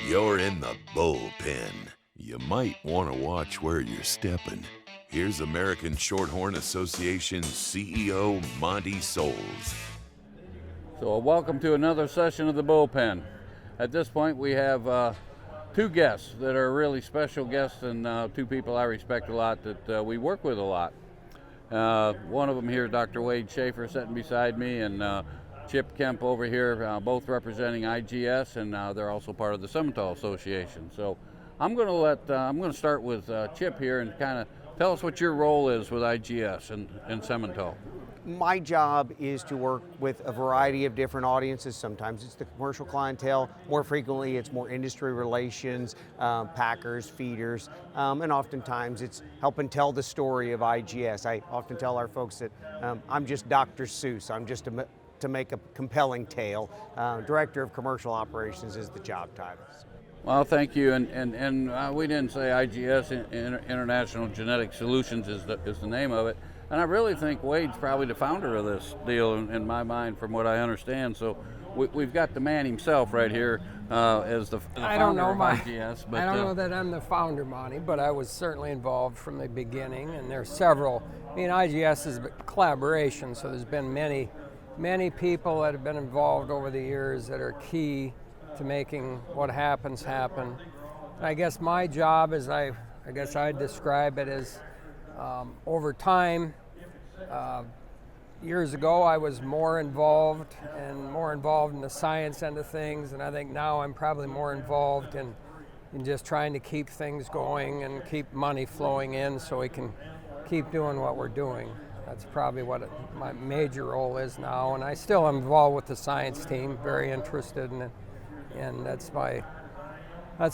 You're in the bullpen. You might want to watch where you're stepping. Here's American Shorthorn Association CEO Monty Souls. So welcome to another session of the bullpen. At this point we have two guests that are really special guests, and two people I respect a lot that we work with a lot. One of them here is Dr. Wade Shafer sitting beside me, and Chip Kemp over here, both representing IGS, and they're also part of the Simmental Association. So I'm going to start with Chip here and kind of tell us what your role is with IGS and Simmental. My job is to work with a variety of different audiences. Sometimes it's the commercial clientele. More frequently, it's more industry relations, packers, feeders, and oftentimes it's helping tell the story of IGS. I often tell our folks that I'm just Dr. Seuss. I'm just to make a compelling tale. Director of Commercial Operations is the job title. Well, thank you, and we didn't say IGS, International Genetic Solutions is the name of it, and I really think Wade's probably the founder of this deal in my mind, from what I understand. So we've got the man himself right here as the founder of IGS. But I don't know that I'm the founder, Monty, but I was certainly involved from the beginning, and there's several. I mean, IGS is a collaboration, so there's been many people that have been involved over the years that are key to making what happens happen. And I guess my job is, I guess I'd describe it as, over time, years ago I was more involved in the science end of things, and I think now I'm probably more involved in just trying to keep things going and keep money flowing in so we can keep doing what we're doing. That's probably what my major role is now, and I still am involved with the science team, very interested in it, and that's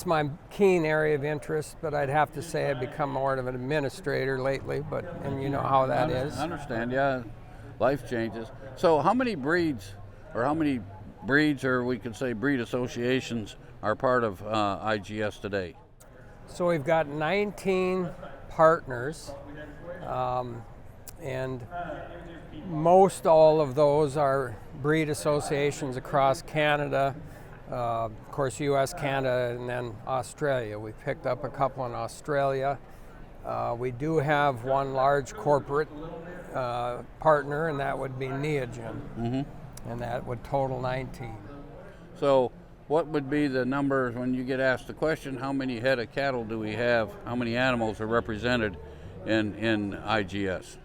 my keen area of interest. But I'd have to say I've become more of an administrator lately, and you know how that is. I understand, yeah, life changes. So how many breeds, or we could say breed associations, are part of IGS today? So we've got 19 partners, and most all of those are breed associations across Canada, of course US, Canada, and then Australia. We picked up a couple in Australia. We do have one large corporate partner, and that would be Neogen, and that would total 19. So what would be the number when you get asked the question, how many head of cattle do we have, how many animals are represented in IGS?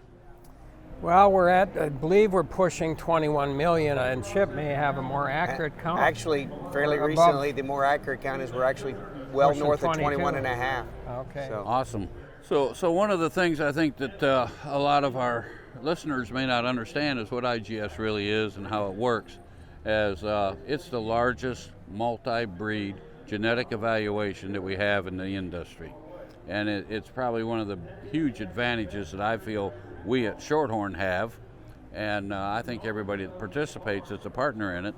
Well, I believe we're pushing 21 million, and Chip may have a more accurate count. Actually, fairly recently, the more accurate count is we're actually well north of 21 and a half. Okay. So. Awesome. So one of the things I think that a lot of our listeners may not understand is what IGS really is and how it works, as it's the largest multi-breed genetic evaluation that we have in the industry. And it's probably one of the huge advantages that I feel we at Shorthorn have, and I think everybody that participates that's a partner in it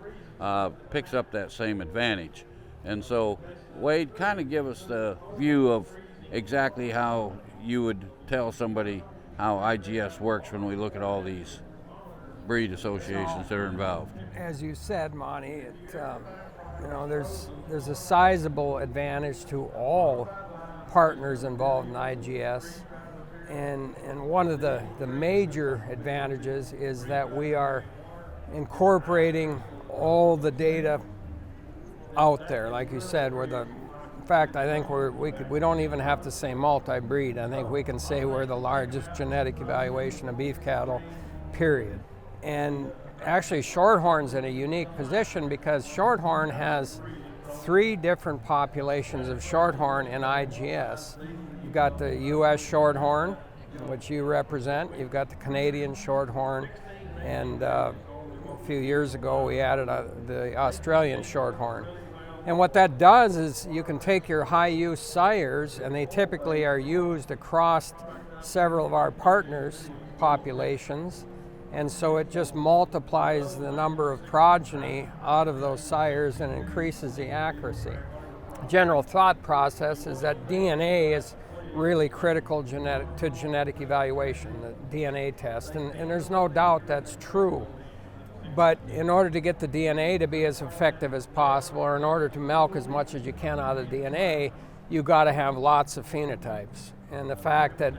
picks up that same advantage. And so, Wade, kind of give us the view of exactly how you would tell somebody how IGS works when we look at all these breed associations that are involved. As you said, Monty, there's a sizable advantage to all partners involved in IGS. And one of the major advantages is that we are incorporating all the data out there. Like you said, in fact, I think we don't even have to say multi-breed. I think we can say we're the largest genetic evaluation of beef cattle, period. And actually, Shorthorn's in a unique position because Shorthorn has 3 different populations of Shorthorn in IGS. You've got the US Shorthorn, which you represent. You've got the Canadian Shorthorn, and a few years ago we added the Australian Shorthorn. And what that does is you can take your high-use sires, and they typically are used across several of our partners' populations, and so it just multiplies the number of progeny out of those sires and increases the accuracy. General thought process is that DNA is really critical to genetic evaluation, the DNA test, and there's no doubt that's true. But in order to get the DNA to be as effective as possible, or in order to milk as much as you can out of the DNA, you got to have lots of phenotypes. And the fact that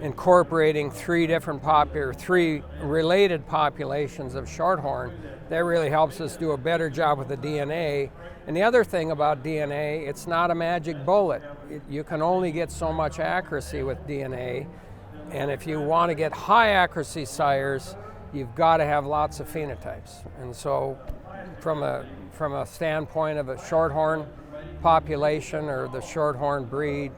incorporating three related populations of shorthorn, that really helps us do a better job with the DNA. And the other thing about DNA, it's not a magic bullet. You can only get so much accuracy with DNA. And if you want to get high accuracy sires, you've got to have lots of phenotypes. And so from a standpoint of a shorthorn population or the shorthorn breed,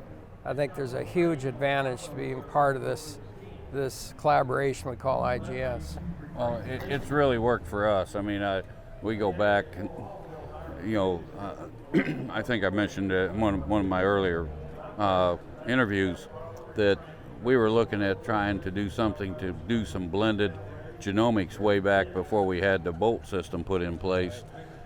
I think there's a huge advantage to being part of this collaboration we call IGS. Well, it's really worked for us. I mean, we go back, and, I think I mentioned in one of my earlier interviews that we were looking at trying to do something to do some blended genomics way back before we had the Bolt system put in place.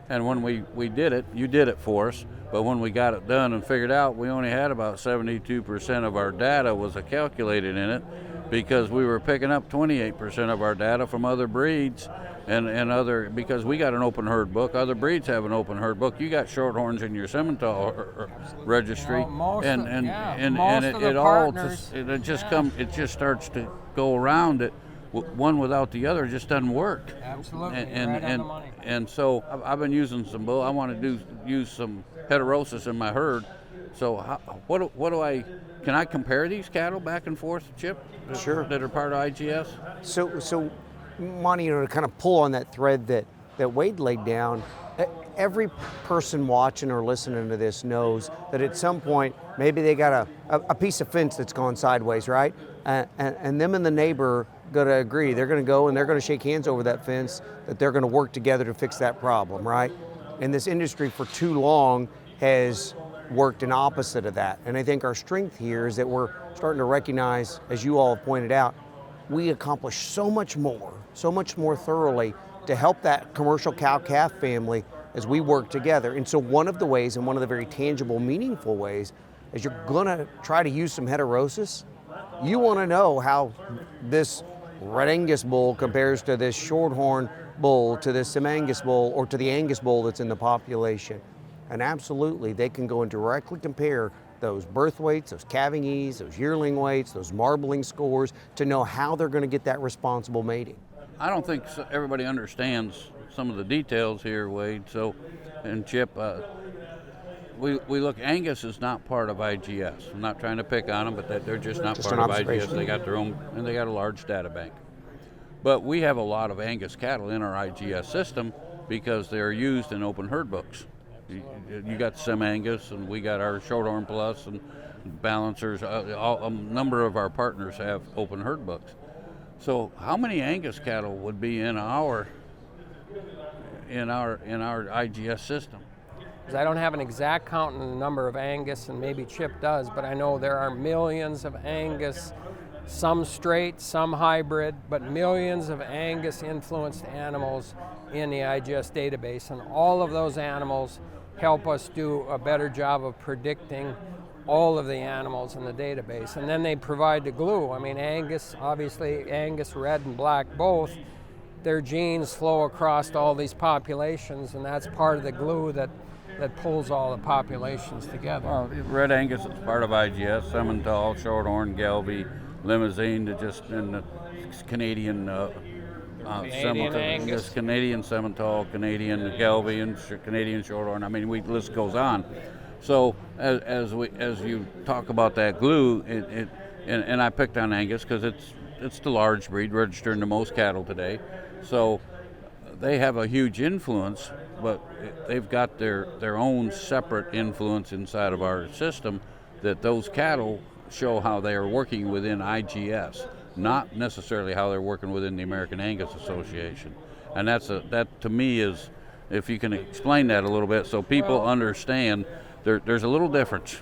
And when we did it, you did it for us, but when we got it done and figured out, we only had about 72% of our data was calculated in it, because we were picking up 28% of our data from other breeds and other, because we got an open herd book, other breeds have an open herd book. You got shorthorns in your Simmental registry, it just starts to go around it. One without the other just doesn't work. Absolutely. And so I've been using some bull. I want to use some heterosis in my herd. So can I compare these cattle back and forth, Chip? Sure. That are part of IGS? So Monty, to kind of pull on that thread that Wade laid down, every person watching or listening to this knows that at some point maybe they got a piece of fence that's gone sideways, right? And them and the neighbor going to agree. They're going to go and they're going to shake hands over that fence, that they're going to work together to fix that problem, right? And this industry for too long has worked in opposite of that. And I think our strength here is that we're starting to recognize, as you all have pointed out, we accomplish so much more thoroughly to help that commercial cow-calf family as we work together. And so one of the ways, and one of the very tangible, meaningful ways, is you're gonna try to use some heterosis. You wanna know how this Red Angus bull compares to this Shorthorn bull, to this Sim Angus bull, or to the Angus bull that's in the population. And absolutely, they can go and directly compare those birth weights, those calving ease, those yearling weights, those marbling scores, to know how they're gonna get that responsible mating. I don't think everybody understands some of the details here, Wade. So, and Chip, we look, Angus is not part of IGS. I'm not trying to pick on them, but they're just not part of IGS. They got their own, and they got a large data bank. But we have a lot of Angus cattle in our IGS system because they're used in open herd books. You got Sim Angus, and we got our Shorthorn Plus and Balancers. A number of our partners have open herd books. So how many Angus cattle would be in our IGS system? I don't have an exact count on the number of Angus, and maybe Chip does, but I know there are millions of Angus, some straight, some hybrid, but millions of Angus influenced animals in the IGS database, and all of those animals help us do a better job of predicting all of the animals in the database. And then they provide the glue. I mean, Angus, obviously, Angus red and black both, their genes flow across all these populations, and that's part of the glue that pulls all the populations together. Well, Red Angus is part of IGS, Simmental, Shorthorn, Gelby, Limousine, and the Canadian Angus. Canadian Simmental, Canadian Gelby, and Canadian Shorthorn. I mean, the list goes on. So as you talk about that glue, and I picked on Angus because it's the large breed registering to most cattle today. So they have a huge influence, but they've got their own separate influence inside of our system, that those cattle show how they are working within IGS, not necessarily how they're working within the American Angus Association. And that to me is, if you can explain that a little bit so people understand, there's a little difference.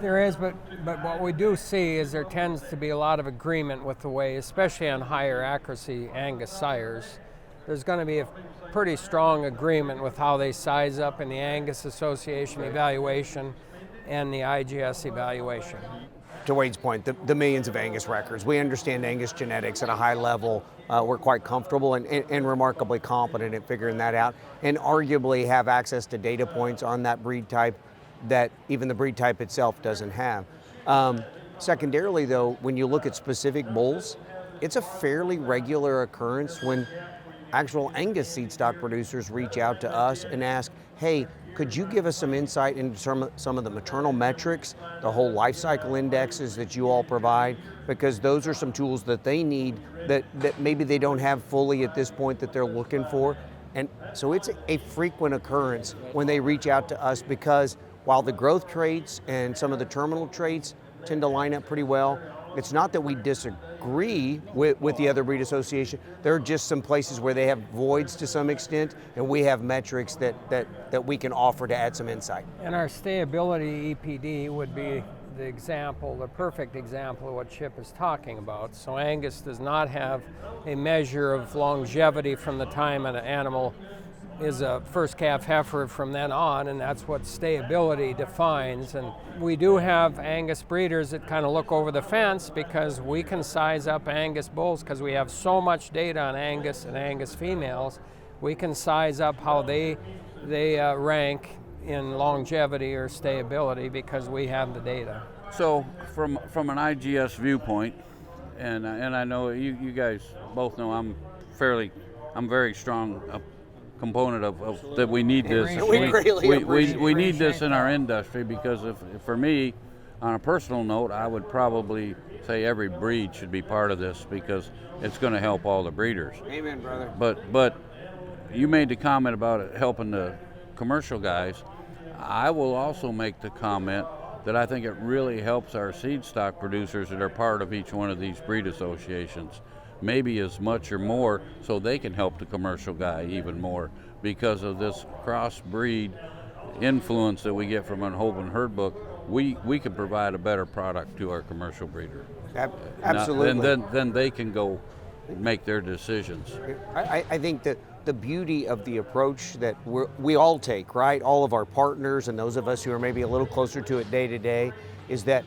There is, but what we do see is there tends to be a lot of agreement with the way, especially on higher accuracy Angus sires, there's going to be a pretty strong agreement with how they size up in the Angus Association evaluation and the IGS evaluation. to Wade's point, the millions of Angus records. We understand Angus genetics at a high level. We're quite comfortable and remarkably competent at figuring that out, and arguably have access to data points on that breed type that even the breed type itself doesn't have. Secondarily though, when you look at specific bulls, it's a fairly regular occurrence when actual Angus seed stock producers reach out to us and ask, hey, could you give us some insight into some of the maternal metrics, the whole life cycle indexes that you all provide? Because those are some tools that they need that maybe they don't have fully at this point that they're looking for. And so it's a frequent occurrence when they reach out to us, because while the growth traits and some of the terminal traits tend to line up pretty well, it's not that we disagree with the other breed association. There are just some places where they have voids to some extent, and we have metrics that we can offer to add some insight. And our stayability EPD would be the example, the perfect example of what Chip is talking about. So Angus does not have a measure of longevity from the time an animal is a first calf heifer from then on, and that's what stayability defines. And we do have Angus breeders that kind of look over the fence, because we can size up Angus bulls because we have so much data on Angus and Angus females. We can size up how they rank in longevity or stayability because we have the data. So from an IGS viewpoint, and I know you guys both know I'm very strong component of that we need this. We need this in our industry, because if for me, on a personal note, I would probably say every breed should be part of this, because it's going to help all the breeders. Amen, brother. But you made the comment about it helping the commercial guys. I will also make the comment that I think it really helps our seed stock producers that are part of each one of these breed associations, maybe as much or more, so they can help the commercial guy even more, because of this cross-breed influence that we get from an Holben herd book. We can provide a better product to our commercial breeder. Absolutely. And then they can go make their decisions. I think that the beauty of the approach that we all take, right, all of our partners and those of us who are maybe a little closer to it day to day, is that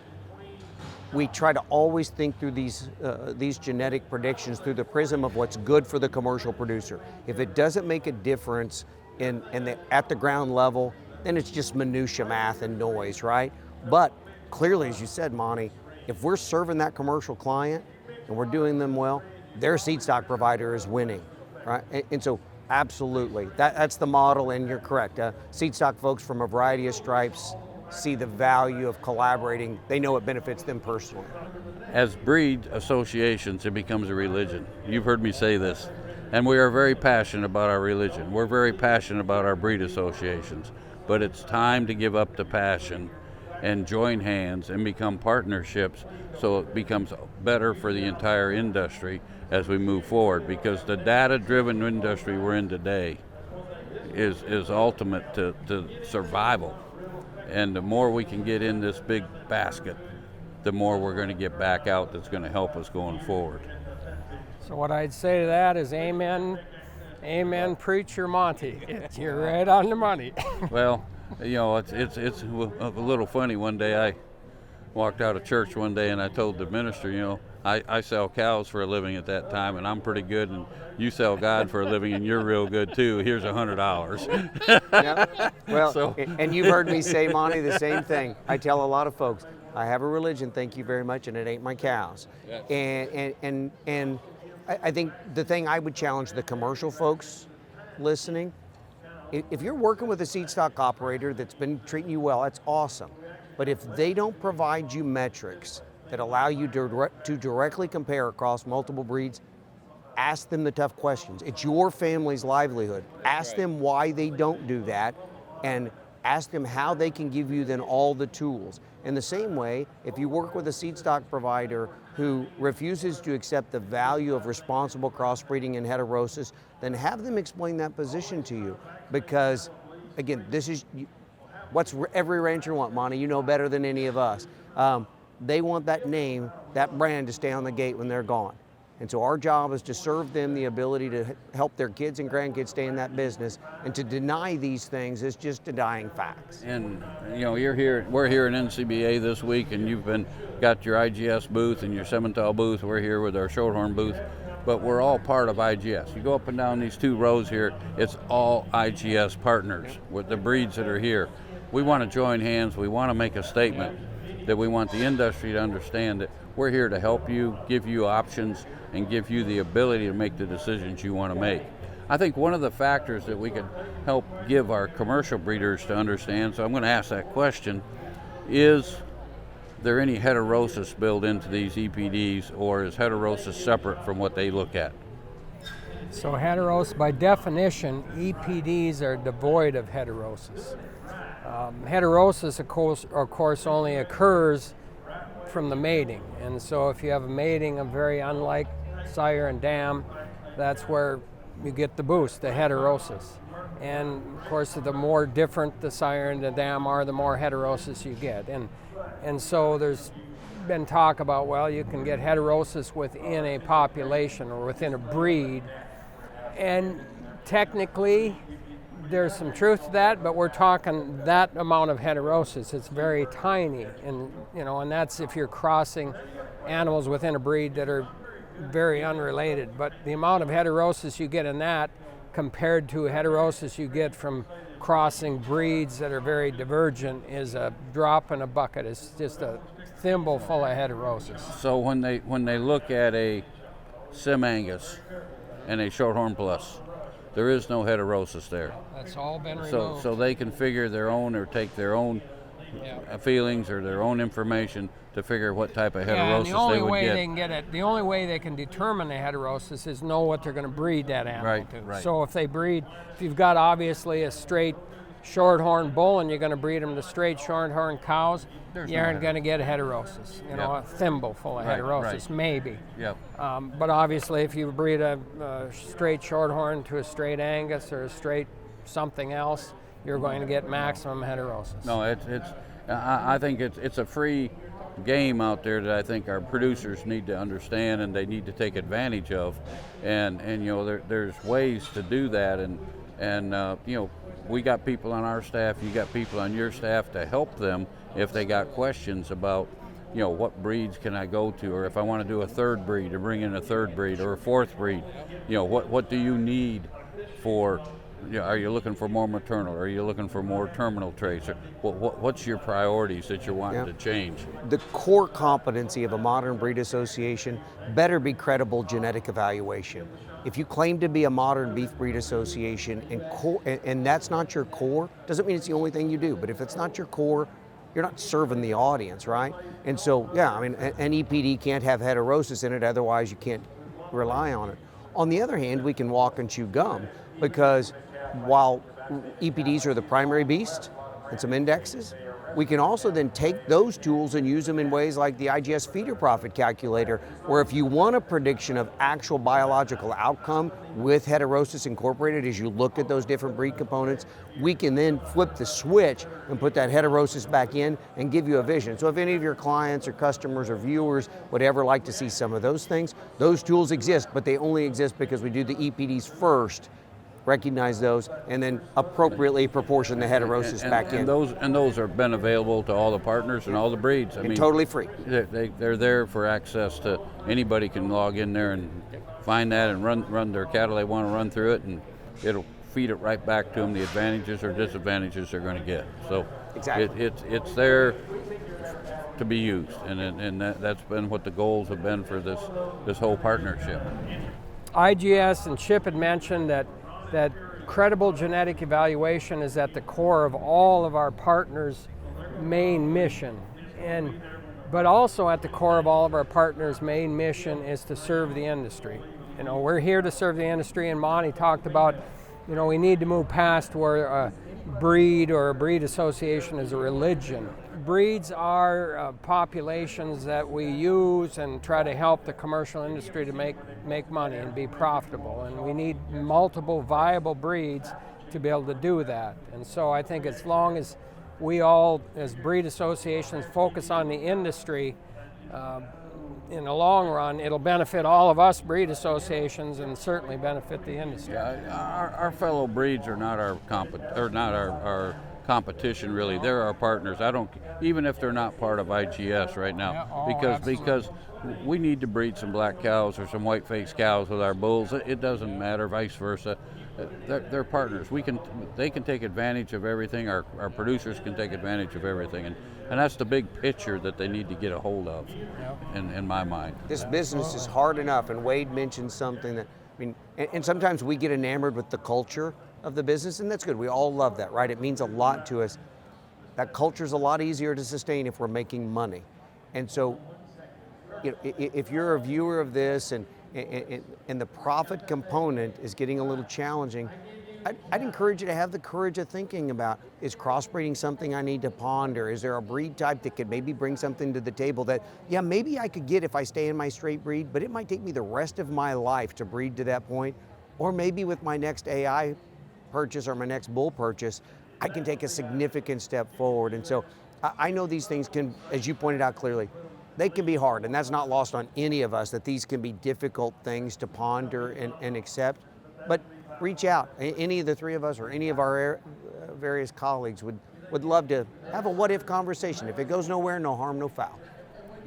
we try to always think through these genetic predictions through the prism of what's good for the commercial producer. If it doesn't make a difference at the ground level, then it's just minutia math and noise, right? But clearly, as you said, Monty, if we're serving that commercial client and we're doing them well, their seed stock provider is winning, right? And so absolutely, that's the model, and you're correct. Seed stock folks from a variety of stripes see the value of collaborating. They know it benefits them personally. As breed associations, it becomes a religion. You've heard me say this, and we are very passionate about our religion. We're very passionate about our breed associations, but it's time to give up the passion and join hands and become partnerships, so it becomes better for the entire industry as we move forward, because the data-driven industry we're in today is ultimate to survival. And the more we can get in this big basket, the more we're going to get back out that's going to help us going forward. So what I'd say to that is amen, amen, preacher Monty. You're right on the money. Well, you know, it's a little funny. One day I walked out of church one day and I told the minister, you know, I sell cows for a living at that time, and I'm pretty good, and you sell God for a living, and you're real good too. Here's $100. Yep. Well, and you've heard me say, Monty, the same thing. I tell a lot of folks, I have a religion, thank you very much, and it ain't my cows. Yes. And I think the thing I would challenge the commercial folks listening, if you're working with a seed stock operator that's been treating you well, that's awesome. But if they don't provide you metrics that allow you to directly compare across multiple breeds, ask them the tough questions. It's your family's livelihood. Ask them why they don't do that, and ask them how they can give you then all the tools. In the same way, if you work with a seed stock provider who refuses to accept the value of responsible crossbreeding and heterosis, then have them explain that position to you. Because, again, this is what's every rancher want, Monty. You know better than any of us. They want that name, that brand to stay on the gate when they're gone. And so our job is to serve them the ability to help their kids and grandkids stay in that business, and to deny these things is just denying facts. And we're here in NCBA this week, and you've got your IGS booth and your Simmental booth. We're here with our Shorthorn booth, but we're all part of IGS. You go up and down these 2 rows here, it's all IGS partners with the breeds that are here. We want to join hands. We want to make a statement that we want the industry to understand that we're here to help you, give you options, and give you the ability to make the decisions you want to make. I think one of the factors that we could help give our commercial breeders to understand, so I'm going to ask that question, is there any heterosis built into these EPDs, or is heterosis separate from what they look at? So heterosis, by definition, EPDs are devoid of heterosis. Heterosis, of course, only occurs from the mating. And so if you have a mating of very unlike sire and dam, that's where you get the boost, the heterosis. And of course, the more different the sire and the dam are, the more heterosis you get. And so there's been talk about, well, you can get heterosis within a population or within a breed. And technically, there's some truth to that, but we're talking that amount of heterosis. It's very tiny, and and that's if you're crossing animals within a breed that are very unrelated. But the amount of heterosis you get in that compared to heterosis you get from crossing breeds that are very divergent is a drop in a bucket. It's just a thimble full of heterosis. So when they look at a Sim Angus and a Shorthorn Plus, there is no heterosis there. That's all been removed. So they can figure their own, or take their own feelings or their own information to figure what type of heterosis and the only they would way get. they can get it, the only way they can determine the heterosis is know what they're going to breed that animal to. Right. So if you've got obviously a straight Shorthorn bull and you're going to breed them to straight Shorthorn cows, you aren't going to get a heterosis. A thimble full of heterosis, maybe. Yep. But obviously, if you breed a straight Shorthorn to a straight Angus or a straight something else, you're going to get maximum heterosis. No, I think it's a free game out there that I think our producers need to understand and they need to take advantage of, and there's ways to do that, and we got people on our staff, you got people on your staff to help them if they got questions about what breeds can I go to, or if I want to do a 3rd breed or bring in a 3rd breed or a 4th breed, what do you need for, are you looking for more maternal, or are you looking for more terminal traits, or what's your priorities that you're wanting to change? The core competency of a modern breed association better be credible genetic evaluation. If you claim to be a modern beef breed association and that's not your core, doesn't mean it's the only thing you do, but if it's not your core, you're not serving the audience, right? And so, an EPD can't have heterosis in it, otherwise you can't rely on it. On the other hand, we can walk and chew gum, because while EPDs are the primary beast and some indexes, we can also then take those tools and use them in ways like the IGS feeder profit calculator, where if you want a prediction of actual biological outcome with heterosis incorporated as you look at those different breed components, we can then flip the switch and put that heterosis back in and give you a vision. So if any of your clients or customers or viewers would ever like to see some of those things, those tools exist, but they only exist because we do the EPDs first, recognize those, and then appropriately proportion the heterosis back in. And those have been available to all the partners and all the breeds. I mean, totally free. They're there for access to anybody can log in there and find that and run their cattle they want to run through it, and it'll feed it right back to them the advantages or disadvantages they're going to get. So exactly. It's there to be used, and that's been what the goals have been for this whole partnership. IGS and Chip had mentioned that credible genetic evaluation is at the core of all of our partners' main mission. But also at the core of all of our partners' main mission is to serve the industry. We're here to serve the industry, and Monty talked about, we need to move past where a breed or a breed association is a religion. Breeds are populations that we use and try to help the commercial industry to make money and be profitable, and we need multiple viable breeds to be able to do that. And so I think as long as we all, as breed associations, focus on the industry, in the long run, it'll benefit all of us breed associations and certainly benefit the industry. Yeah, our fellow breeds are not our our competition really. They're our partners. I don't, even if they're not part of IGS right now, Yeah, oh, because we need to breed some black cows or some white-faced cows with our bulls. It doesn't matter, vice versa. They're partners. They can take advantage of everything. Our producers can take advantage of everything, and that's the big picture that they need to get a hold of, in my mind. This business is hard enough, and Wade mentioned something that, I mean, and sometimes we get enamored with the culture of the business, and that's good. We all love that, right? It means a lot to us. That culture is a lot easier to sustain if we're making money. And so, you know, if you're a viewer of this and the profit component is getting a little challenging, I'd encourage you to have the courage of thinking about, is crossbreeding something I need to ponder? Is there a breed type that could maybe bring something to the table that, yeah, maybe I could get if I stay in my straight breed, but it might take me the rest of my life to breed to that point? Or maybe with my next AI purchase or my next bull purchase, I can take a significant step forward. And so I know these things can, as you pointed out clearly, they can be hard, and that's not lost on any of us, that these can be difficult things to ponder and accept. But reach out. Any of the three of us or any of our various colleagues would love to have a what-if conversation. If it goes nowhere, no harm, no foul.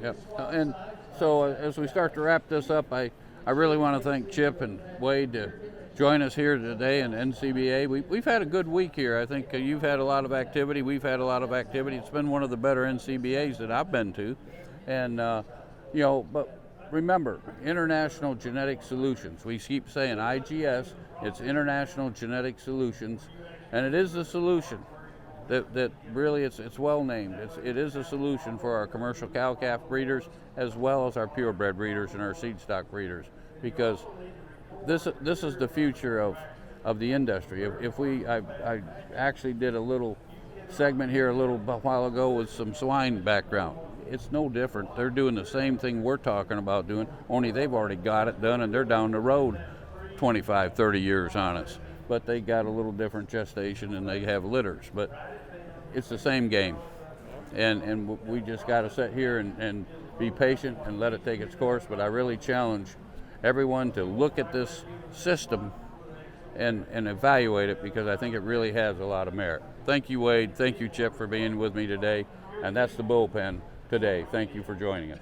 Yep. And so as we start to wrap this up, I really want to thank Chip and Wade to join us here today in NCBA. We've had a good week here. I think you've had a lot of activity. We've had a lot of activity. It's been one of the better NCBAs that I've been to. And, you know, but remember, International Genetic Solutions. We keep saying IGS, it's International Genetic Solutions, and it is the solution that really it's well named. It is a solution for our commercial cow-calf breeders as well as our purebred breeders and our seed stock breeders, because this is the future of the industry. I actually did a little segment here a little while ago with some swine background. It's no different. They're doing the same thing we're talking about doing, only they've already got it done and they're down the road 25, 30 years on us. But they got a little different gestation and they have litters, but it's the same game. And we just got to sit here and be patient and let it take its course. But I really challenge everyone to look at this system and evaluate it, because I think it really has a lot of merit. Thank you, Wade. Thank you, Chip, for being with me today. And that's the bullpen today. Thank you for joining us.